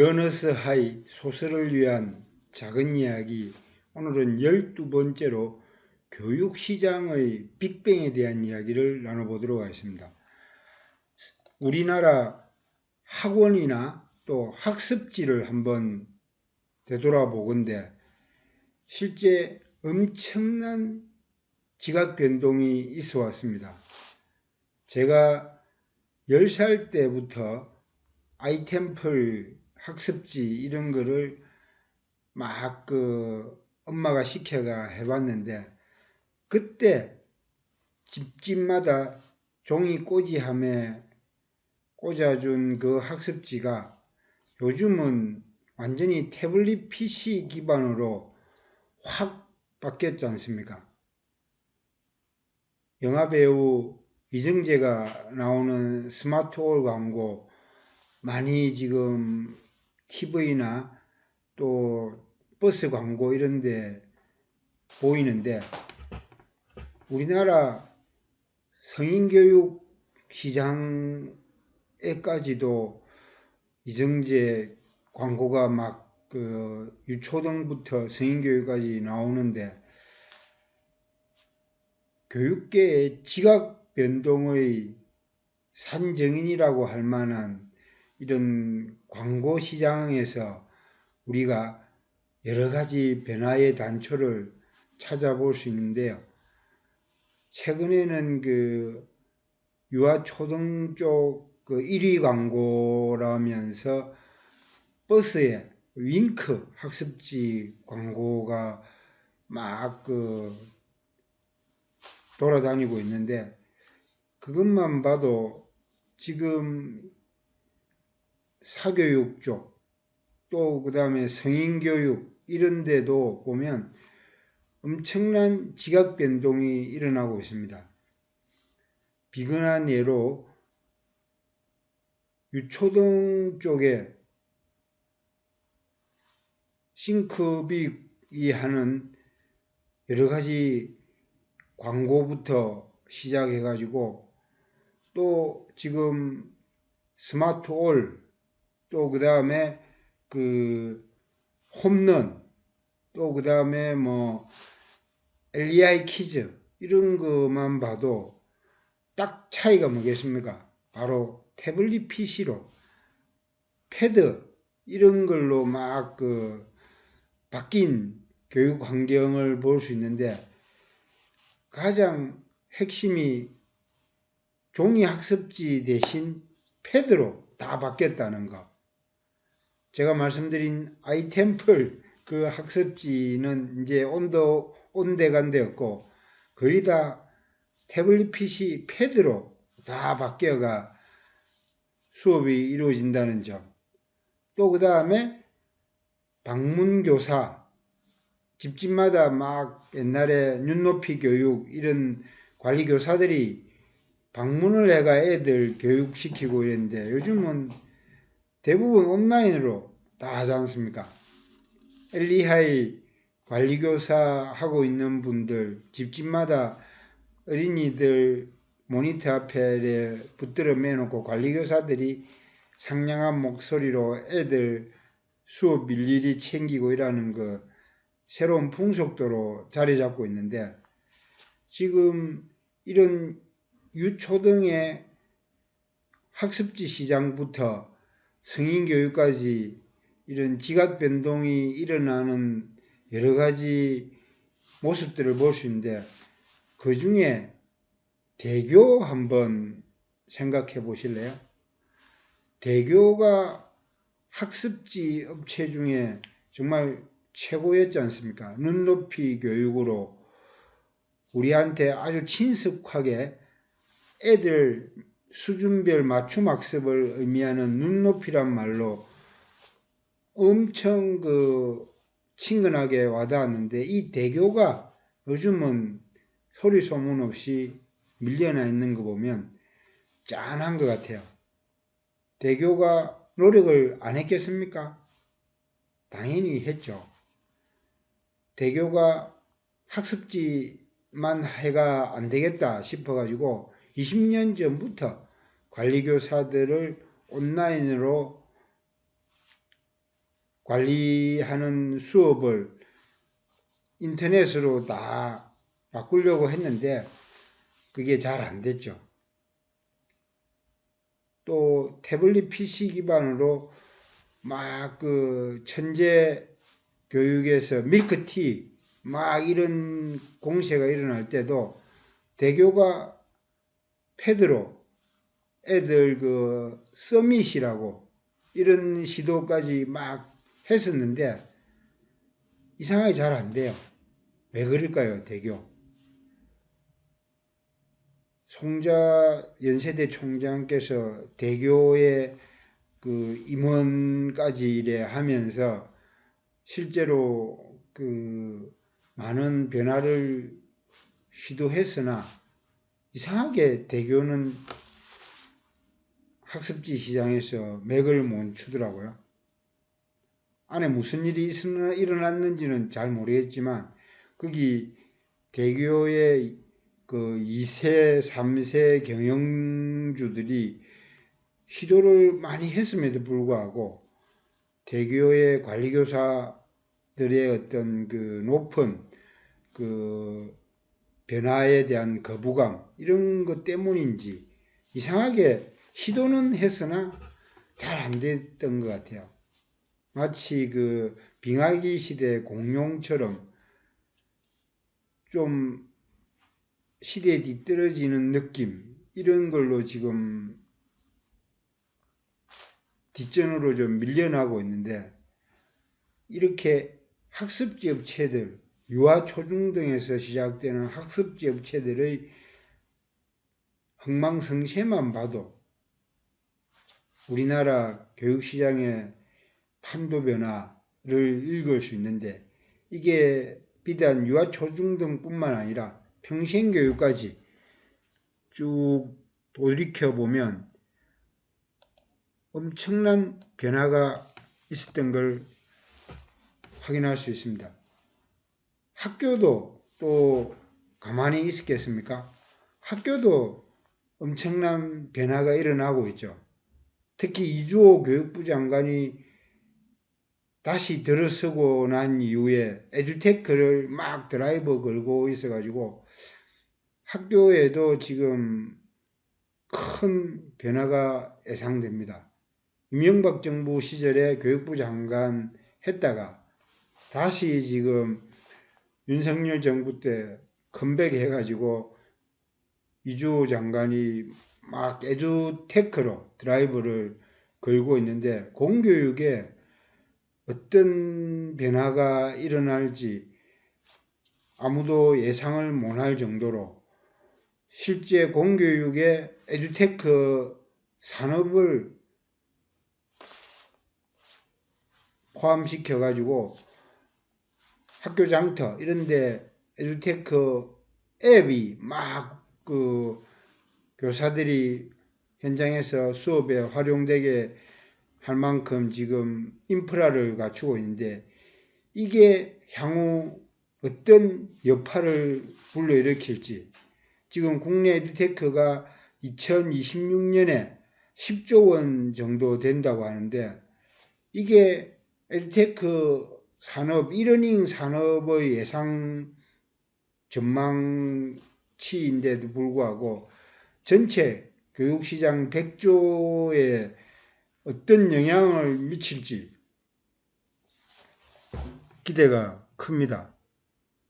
러너스 하이 소설을 위한 작은 이야기. 오늘은 12번째로 교육시장의 빅뱅에 대한 이야기를 나눠보도록 하겠습니다. 우리나라 학원이나 또 학습지를 한번 되돌아보건대 실제 엄청난 지각 변동이 있어 왔습니다. 제가 10살 때부터 아이템플 학습지 이런 거를 막 엄마가 시켜가 해봤는데, 그때 집집마다 종이 꼬지함에 꽂아준 그 학습지가 요즘은 완전히 태블릿 PC 기반으로 확 바뀌었지 않습니까? 영화배우 이정재가 나오는 스마트홀 광고 많이 지금 TV나 또 버스 광고 이런 데 보이는데, 우리나라 성인교육 시장에까지도 이정재 광고가 막 유초등부터 성인교육까지 나오는데, 교육계의 지각 변동의 산증인이라고 할 만한 이런 광고 시장에서 우리가 여러 가지 변화의 단초를 찾아볼 수 있는데요. 최근에는 유아초등 쪽 1위 광고라면서 버스에 윙크 학습지 광고가 막 돌아다니고 있는데, 그것만 봐도 지금 사교육 쪽, 또 그 다음에 성인교육 이런 데도 보면 엄청난 지각 변동이 일어나고 있습니다. 비근한 예로 유초등 쪽에 싱크빅이 하는 여러 가지 광고부터 시작해가지고, 또 지금 스마트홀, 또 그 다음에 홈런, 또 그 다음에 LEI 키즈 이런 것만 봐도 딱 차이가 뭐겠습니까? 바로 태블릿 PC로 패드 이런 걸로 막 바뀐 교육 환경을 볼 수 있는데, 가장 핵심이 종이 학습지 대신 패드로 다 바뀌었다는 거. 제가 말씀드린 아이템플 그 학습지는 이제 온데간데였고, 거의 다 태블릿 PC 패드로 다 바뀌어가 수업이 이루어진다는 점. 또 그 다음에 방문교사, 집집마다 막 옛날에 눈높이 교육 이런 관리교사들이 방문을 해가 애들 교육시키고 이랬는데, 요즘은 대부분 온라인으로 다 하지 않습니까? 엘리하이 관리교사 하고 있는 분들 집집마다 어린이들 모니터 앞에 붙들어 매놓고 관리교사들이 상냥한 목소리로 애들 수업 일일이 챙기고 이라는 새로운 풍속도로 자리 잡고 있는데, 지금 이런 유초등의 학습지 시장부터 성인교육까지 이런 지각 변동이 일어나는 여러 가지 모습들을 볼 수 있는데, 그 중에 대교 한번 생각해 보실래요? 대교가 학습지 업체 중에 정말 최고였지 않습니까? 눈높이 교육으로 우리한테 아주 친숙하게 애들 수준별 맞춤 학습을 의미하는 눈높이란 말로 엄청 친근하게 와닿았는데, 이 대교가 요즘은 소리 소문 없이 밀려나 있는 거 보면 짠한 것 같아요. 대교가 노력을 안 했겠습니까? 당연히 했죠. 대교가 학습지만 해가 안 되겠다 싶어가지고 20년 전부터 관리교사들을 온라인으로 관리하는 수업을 인터넷으로 다 바꾸려고 했는데 그게 잘 안 됐죠. 또 태블릿 PC 기반으로 막 그 천재 교육에서 밀크티 막 이런 공세가 일어날 때도 대교가 패드로 애들 그 서밋이라고 이런 시도까지 막 했었는데 이상하게 잘 안 돼요. 왜 그럴까요, 대교? 송자 연세대 총장께서 대교의 그 임원까지 이래 하면서 실제로 그 많은 변화를 시도했으나 이상하게 대교는 학습지 시장에서 맥을 못 추더라고요. 안에 무슨 일이 일어났는지는 잘 모르겠지만 거기 대교의 그 2세, 3세 경영주들이 시도를 많이 했음에도 불구하고 대교의 관리교사들의 어떤 그 높은 그 변화에 대한 거부감 이런 것 때문인지 이상하게 시도는 했으나 잘 안 됐던 것 같아요. 마치 그 빙하기 시대 공룡처럼 좀 시대에 뒤떨어지는 느낌 이런 걸로 지금 뒷전으로 좀 밀려나고 있는데 이렇게 학습지 업체들 유아 초중 등에서 시작되는 학습지 업체들의 흥망성쇠만 봐도 우리나라 교육시장의 판도 변화를 읽을 수 있는데 이게 비단 유아 초중등 뿐만 아니라 평생교육까지 쭉 돌이켜보면 엄청난 변화가 있었던 걸 확인할 수 있습니다. 학교도 또 가만히 있었겠습니까? 학교도 엄청난 변화가 일어나고 있죠. 특히 이주호 교육부 장관이 다시 들어서고 난 이후에 에듀테크를 막 드라이버 걸고 있어가지고 학교에도 지금 큰 변화가 예상됩니다. 이명박 정부 시절에 교육부 장관 했다가 다시 지금 윤석열 정부 때 컴백해가지고 이주호 장관이 막 에듀테크로 드라이버를 걸고 있는데 공교육에 어떤 변화가 일어날지 아무도 예상을 못할 정도로 실제 공교육의 에듀테크 산업을 포함시켜가지고 학교 장터 이런데 에듀테크 앱이 막 그 교사들이 현장에서 수업에 활용되게 할 만큼 지금 인프라를 갖추고 있는데 이게 향후 어떤 여파를 불러일으킬지 지금 국내 에듀테크가 2026년에 10조 원 정도 된다고 하는데 이게 에듀테크 산업, 이러닝 산업의 예상 전망치인데도 불구하고 전체 교육시장 100조에 어떤 영향을 미칠지 기대가 큽니다.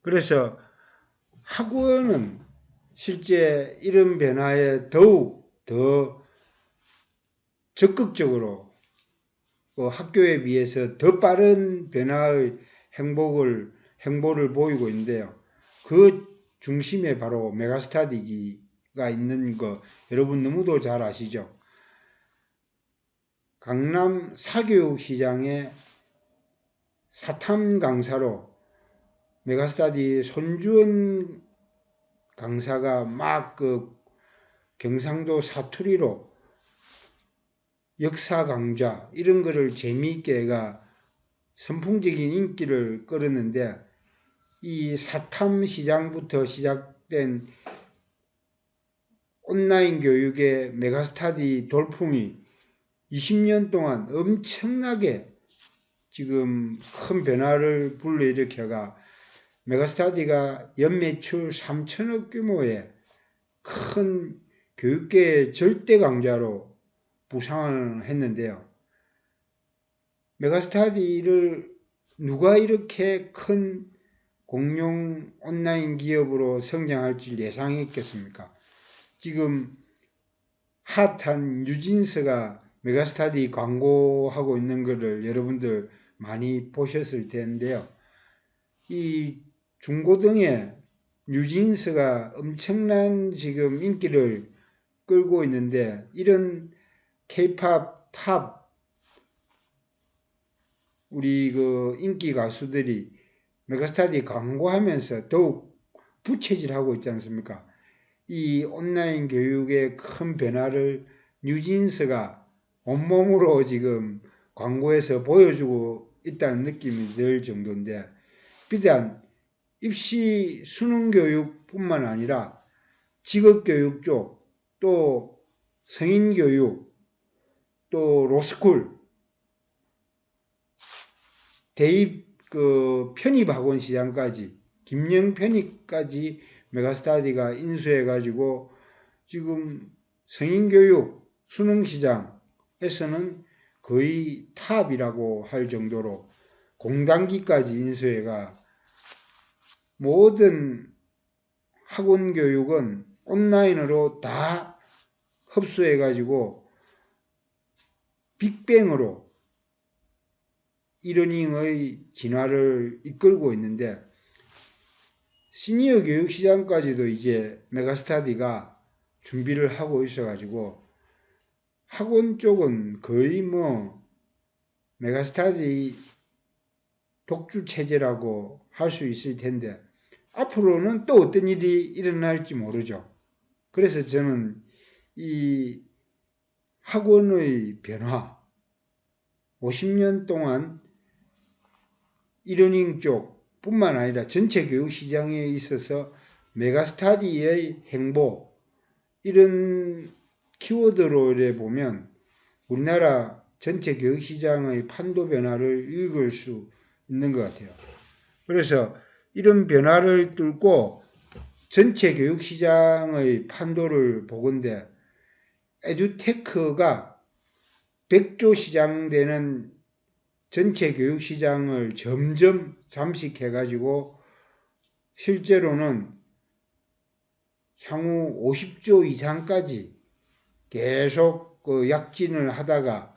그래서 학원은 실제 이런 변화에 더욱 더 적극적으로 학교에 비해서 더 빠른 변화의 행보를 보이고 있는데요. 그 중심에 바로 메가스터디가 있는 거 여러분 너무도 잘 아시죠? 강남 사교육 시장의 사탐 강사로 메가스터디 손주원 강사가 막 그 경상도 사투리로 역사 강좌 이런 거를 재미있게 애가 선풍적인 인기를 끌었는데 이 사탐 시장부터 시작된 온라인 교육의 메가스터디 돌풍이 20년 동안 엄청나게 지금 큰 변화를 불러일으켜가 메가스터디가 연매출 3천억 규모의 큰 교육계의 절대 강자로 부상을 했는데요. 메가스터디를 누가 이렇게 큰 공룡 온라인 기업으로 성장할 줄 예상했겠습니까? 지금 핫한 뉴진스가 메가스터디 광고하고 있는 것을 여러분들 많이 보셨을 텐데요. 이 중고등의 뉴진스가 엄청난 지금 인기를 끌고 있는데, 이런 K-팝 탑 우리 그 인기 가수들이 메가스터디 광고하면서 더욱 부채질하고 있지 않습니까? 이 온라인 교육의 큰 변화를 뉴진스가 온몸으로 지금 광고에서 보여주고 있다는 느낌이 들 정도인데, 비단 입시 수능 교육뿐만 아니라 직업교육 쪽, 또 성인교육, 또 로스쿨, 대입 편입학원 시장까지, 김영 편입까지 메가스터디가 인수해가지고 지금 성인교육 수능시장에서는 거의 탑이라고 할 정도로 공단기까지 인수해가 모든 학원 교육은 온라인으로 다 흡수해가지고 빅뱅으로 이러닝의 진화를 이끌고 있는데, 시니어 교육 시장까지도 이제 메가스터디가 준비를 하고 있어가지고 학원 쪽은 거의 메가스터디 독주 체제라고 할 수 있을 텐데, 앞으로는 또 어떤 일이 일어날지 모르죠. 그래서 저는 이 학원의 변화, 50년 동안 이러닝 쪽 뿐만 아니라 전체 교육 시장에 있어서 메가스터디의 행보, 이런 키워드로 보면 우리나라 전체 교육 시장의 판도 변화를 읽을 수 있는 것 같아요. 그래서 이런 변화를 뚫고 전체 교육 시장의 판도를 보건대 에듀테크가 100조 시장 되는 전체 교육 시장을 점점 잠식해가지고 실제로는 향후 50조 이상까지 계속 약진을 하다가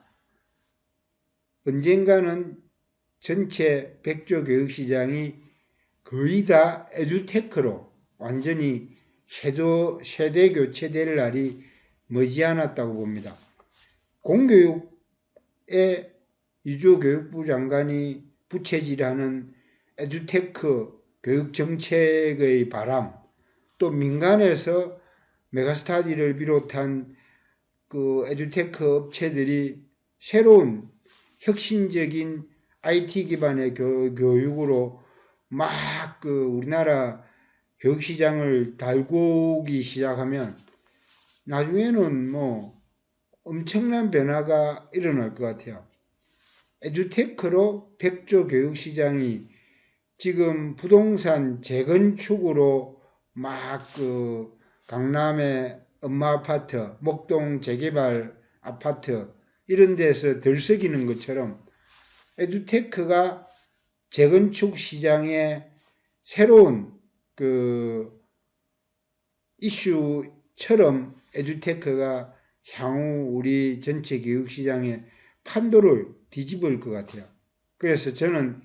언젠가는 전체 100조 교육 시장이 거의 다 에듀테크로 완전히 세대 교체될 날이 머지않았다고 봅니다. 공교육에 이주호 교육부 장관이 부채질하는 에듀테크 교육 정책의 바람, 또 민간에서 메가스터디를 비롯한 그 에듀테크 업체들이 새로운 혁신적인 IT 기반의 교육으로 막 우리나라 교육시장을 달구기 시작하면 나중에는 엄청난 변화가 일어날 것 같아요. 에듀테크로 100조 교육시장이 지금 부동산 재건축으로 막 강남의 엄마아파트, 목동 재개발 아파트 이런 데서 들썩이는 것처럼 에듀테크가 재건축 시장의 새로운 이슈처럼 에듀테크가 향후 우리 전체 교육시장의 판도를 뒤집을 것 같아요. 그래서 저는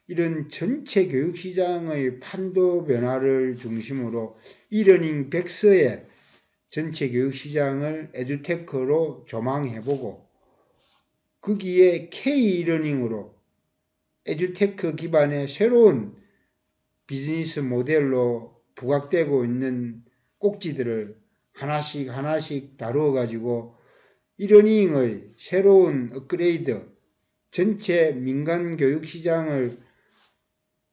이런 전체 교육시장의 판도 변화를 중심으로 이러닝 백서의 전체 교육시장을 에듀테크로 조망해보고 거기에 K-러닝으로 에듀테크 기반의 새로운 비즈니스 모델로 부각되고 있는 꼭지들을 하나씩 다루어 가지고 이러닝의 새로운 업그레이드, 전체 민간 교육 시장을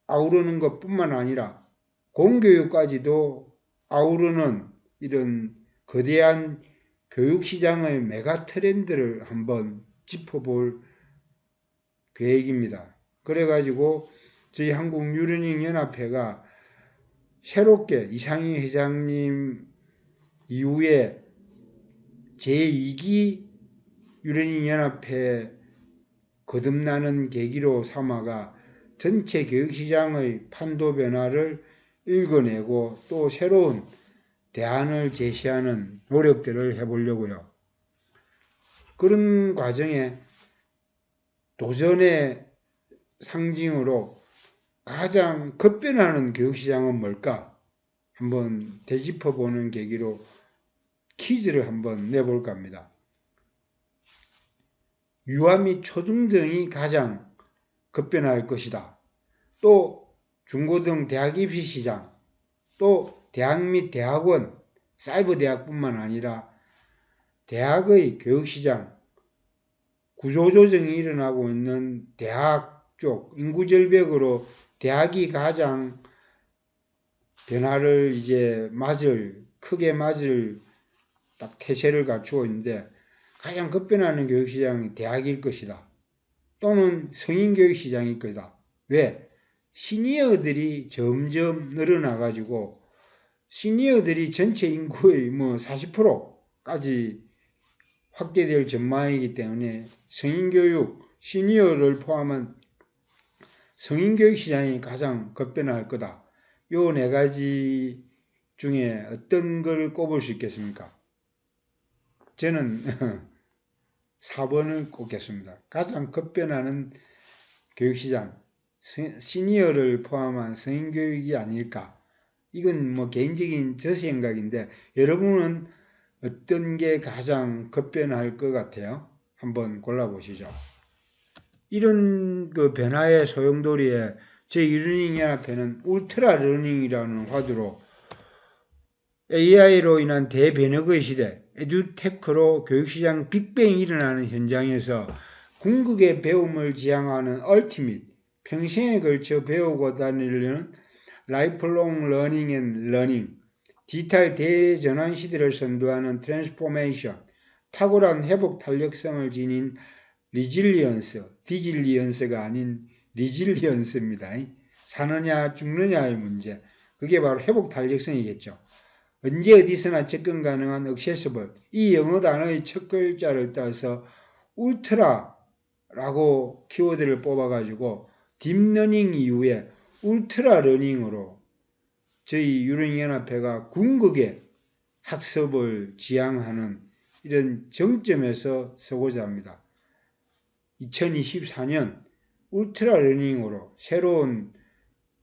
아우르는 것뿐만 아니라 공교육까지도 아우르는 이런 거대한 교육 시장의 메가 트렌드를 한번 짚어볼 계획입니다. 그래가지고 저희 한국유러닝연합회가 새롭게 이상희 회장님 이후에 제2기 유러닝연합회 거듭나는 계기로 삼아가 전체 교육시장의 판도 변화를 읽어내고 또 새로운 대안을 제시하는 노력들을 해보려고요. 그런 과정에 도전의 상징으로 가장 급변하는 교육시장은 뭘까? 한번 되짚어보는 계기로 퀴즈를 한번 내볼까 합니다. 유아 및 초중등이 가장 급변할 것이다. 또 중고등 대학 입시 시장, 또 대학 및 대학원, 사이버 대학뿐만 아니라 대학의 교육시장, 구조조정이 일어나고 있는 대학 쪽 인구절벽으로 대학이 가장 변화를 이제 크게 맞을 딱 태세를 갖추고 있는데 가장 급변하는 교육시장이 대학일 것이다. 또는 성인교육시장일 것이다. 왜? 시니어들이 점점 늘어나가지고 시니어들이 전체 인구의 40%까지 확대될 전망이기 때문에 성인교육, 시니어를 포함한 성인교육 시장이 가장 급변할 거다. 요 네 가지 중에 어떤 걸 꼽을 수 있겠습니까? 저는 4번을 꼽겠습니다. 가장 급변하는 교육시장, 시니어를 포함한 성인교육이 아닐까. 이건 개인적인 저 생각인데 여러분은 어떤 게 가장 급변할 것 같아요? 한번 골라보시죠. 이런 변화의 소용돌이에 제1러닝연합회는 울트라 러닝이라는 화두로 AI로 인한 대변혁의 시대, 에듀테크로 교육시장 빅뱅이 일어나는 현장에서 궁극의 배움을 지향하는 얼티밋, 평생에 걸쳐 배우고 다니려는 라이프롱 러닝 앤 러닝, 디지털 대전환 시대를 선도하는 트랜스포메이션, 탁월한 회복 탄력성을 지닌 리질리언스, 디질리언스가 아닌 리질리언스입니다. 사느냐 죽느냐의 문제, 그게 바로 회복 탄력성이겠죠. 언제 어디서나 접근 가능한 액세서블, 이 영어 단어의 첫 글자를 따서 울트라라고 키워드를 뽑아가지고 딥러닝 이후에 울트라 러닝으로 저희 유러닝연합회가 궁극의 학습을 지향하는 이런 정점에서 서고자 합니다. 2024년 울트라 러닝으로 새로운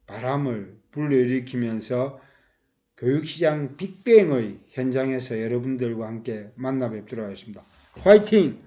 바람을 불러일으키면서 교육시장 빅뱅의 현장에서 여러분들과 함께 만나 뵙도록 하겠습니다. 화이팅!